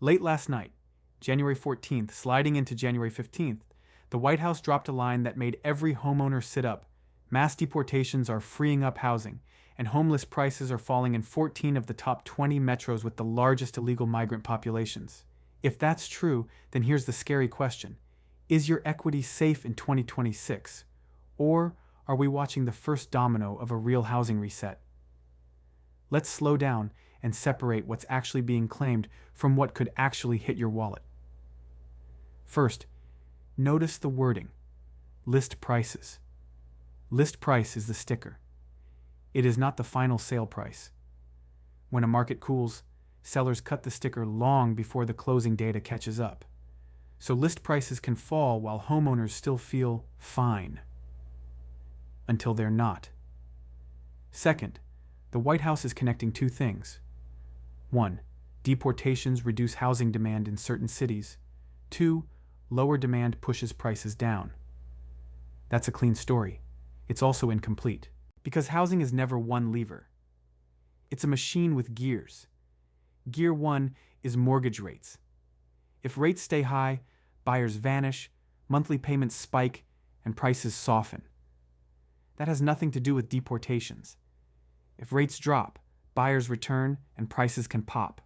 Late last night, January 14th, sliding into January 15th, the White House dropped a line that made every homeowner sit up. Mass deportations are freeing up housing, and homeless prices are falling in 14 of the top 20 metros with the largest illegal migrant populations. If that's true, then here's the scary question. Is your equity safe in 2026? Or are we watching the first domino of a real housing reset? Let's slow down and separate what's actually being claimed from what could actually hit your wallet. First, notice the wording. List prices. List price is the sticker. It is not the final sale price. When a market cools, sellers cut the sticker long before the closing data catches up. So list prices can fall while homeowners still feel fine. Until they're not. Second, the White House is connecting two things. 1. Deportations reduce housing demand in certain cities. 2. Lower demand pushes prices down. That's a clean story. It's also incomplete. Because housing is never one lever. It's a machine with gears. Gear 1 is mortgage rates. If rates stay high, buyers vanish, monthly payments spike, and prices soften. That has nothing to do with deportations. If rates drop, buyers return and prices can pop,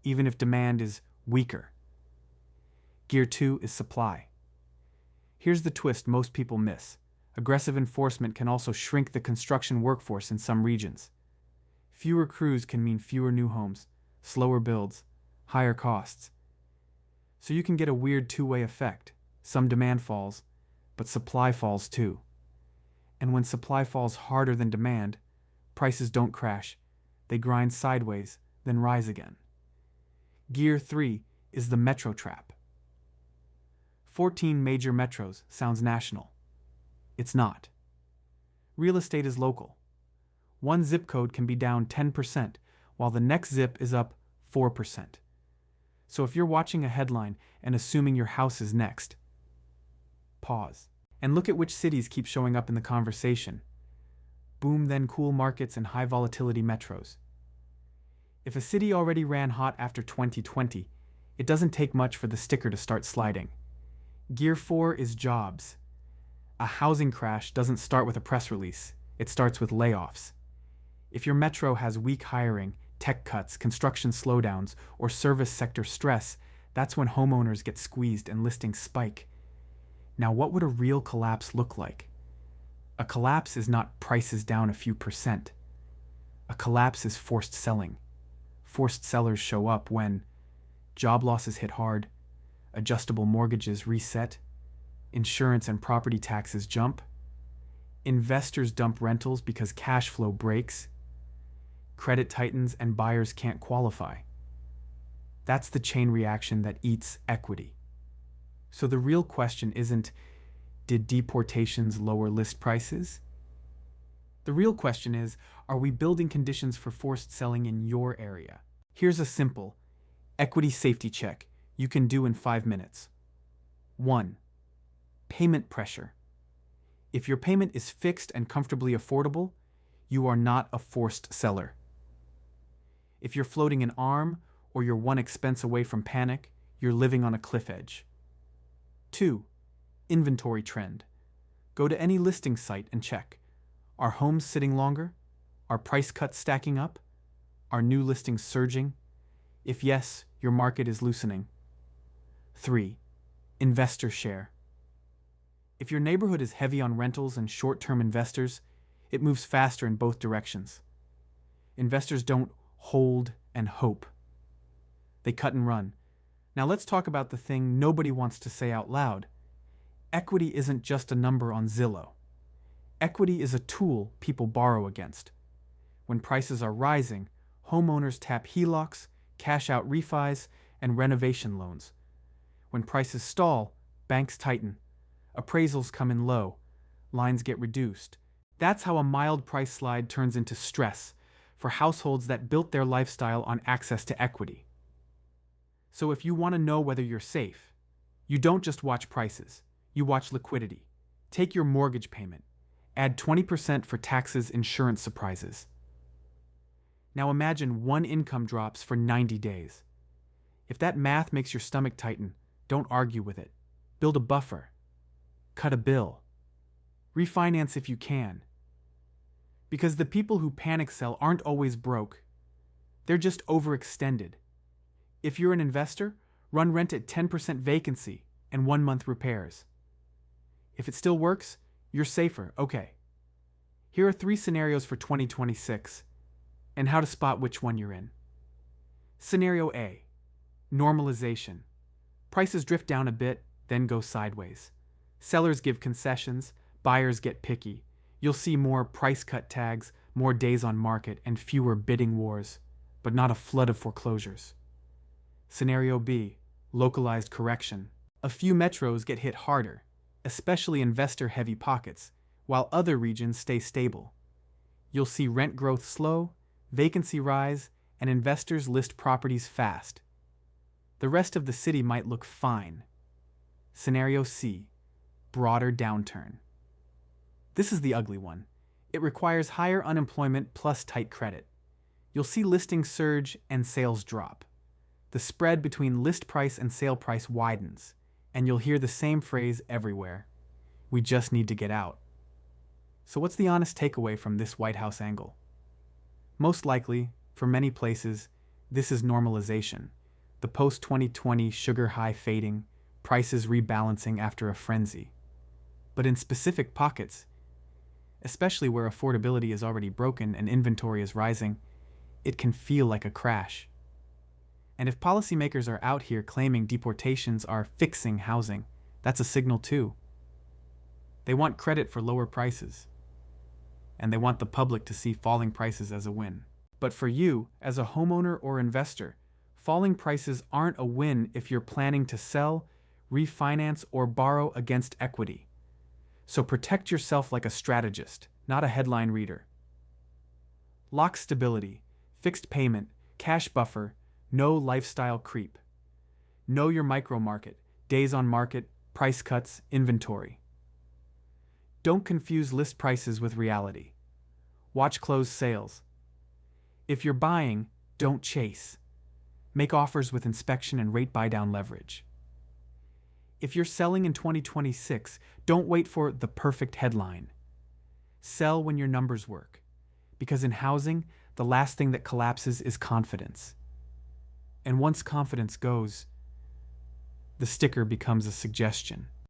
even if demand is weaker. Gear 2 is supply. Here's the twist most people miss. Aggressive enforcement can also shrink the construction workforce in some regions. Fewer crews can mean fewer new homes, slower builds, higher costs. So you can get a weird two-way effect. Some demand falls, but supply falls too. And when supply falls harder than demand, prices don't crash. They grind sideways, then rise again. Gear 3 is the metro trap. 14 major metros sounds national. It's not. Real estate is local. One zip code can be down 10%, while the next zip is up 4%. So if you're watching a headline and assuming your house is next, pause. And look at which cities keep showing up in the conversation. Boom, then cool markets and high volatility metros. If a city already ran hot after 2020, it doesn't take much for the sticker to start sliding. Gear 4 is jobs. A housing crash doesn't start with a press release. It starts with layoffs. If your metro has weak hiring, tech cuts, construction slowdowns, or service sector stress, that's when homeowners get squeezed and listings spike. Now, what would a real collapse look like? A collapse is not prices down a few percent. A collapse is forced selling. Forced sellers show up when job losses hit hard, adjustable mortgages reset, insurance and property taxes jump, investors dump rentals because cash flow breaks, credit tightens and buyers can't qualify. That's the chain reaction that eats equity. So the real question isn't, did deportations lower list prices? The real question is, are we building conditions for forced selling in your area? Here's a simple equity safety check you can do in 5 minutes. 1. Payment pressure. If your payment is fixed and comfortably affordable, you are not a forced seller. If you're floating an arm or you're one expense away from panic, you're living on a cliff edge. 2. Inventory trend. Go to any listing site and check. Are homes sitting longer? Are price cuts stacking up? Are new listings surging? If yes, your market is loosening. 3. Investor share. If your neighborhood is heavy on rentals and short-term investors, it moves faster in both directions. Investors don't hold and hope. They cut and run. Now let's talk about the thing nobody wants to say out loud. Equity isn't just a number on Zillow. Equity is a tool people borrow against. When prices are rising, homeowners tap HELOCs, cash out refis, and renovation loans. When prices stall, banks tighten. Appraisals come in low. Lines get reduced. That's how a mild price slide turns into stress for households that built their lifestyle on access to equity. So if you want to know whether you're safe, you don't just watch prices, you watch liquidity. Take your mortgage payment. Add 20% for taxes, insurance surprises. Now imagine one income drops for 90 days. If that math makes your stomach tighten, don't argue with it. Build a buffer. Cut a bill. Refinance if you can. Because the people who panic sell aren't always broke. They're just overextended. If you're an investor, run rent at 10% vacancy and 1 month repairs. If it still works, you're safer, okay. Here are 3 scenarios for 2026 and how to spot which one you're in. Scenario A, normalization. Prices drift down a bit, then go sideways. Sellers give concessions, buyers get picky. You'll see more price cut tags, more days on market, and fewer bidding wars, but not a flood of foreclosures. Scenario B, localized correction. A few metros get hit harder, especially investor-heavy pockets, while other regions stay stable. You'll see rent growth slow, vacancy rise, and investors list properties fast. The rest of the city might look fine. Scenario C, broader downturn. This is the ugly one. It requires higher unemployment plus tight credit. You'll see listings surge and sales drop. The spread between list price and sale price widens, and you'll hear the same phrase everywhere. We just need to get out. So what's the honest takeaway from this White House angle? Most likely, for many places, this is normalization. The post-2020 sugar high fading, prices rebalancing after a frenzy. But in specific pockets, especially where affordability is already broken and inventory is rising, it can feel like a crash. And if policymakers are out here claiming deportations are fixing housing, that's a signal too. They want credit for lower prices, and they want the public to see falling prices as a win. But for you, as a homeowner or investor, falling prices aren't a win if you're planning to sell, refinance, or borrow against equity. So protect yourself like a strategist, not a headline reader. Lock stability, fixed payment, cash buffer, no lifestyle creep. Know your micro market, days on market, price cuts, inventory. Don't confuse list prices with reality. Watch closed sales. If you're buying, don't chase. Make offers with inspection and rate buy-down leverage. If you're selling in 2026, don't wait for the perfect headline. Sell when your numbers work. Because in housing, the last thing that collapses is confidence. And once confidence goes, the sticker becomes a suggestion.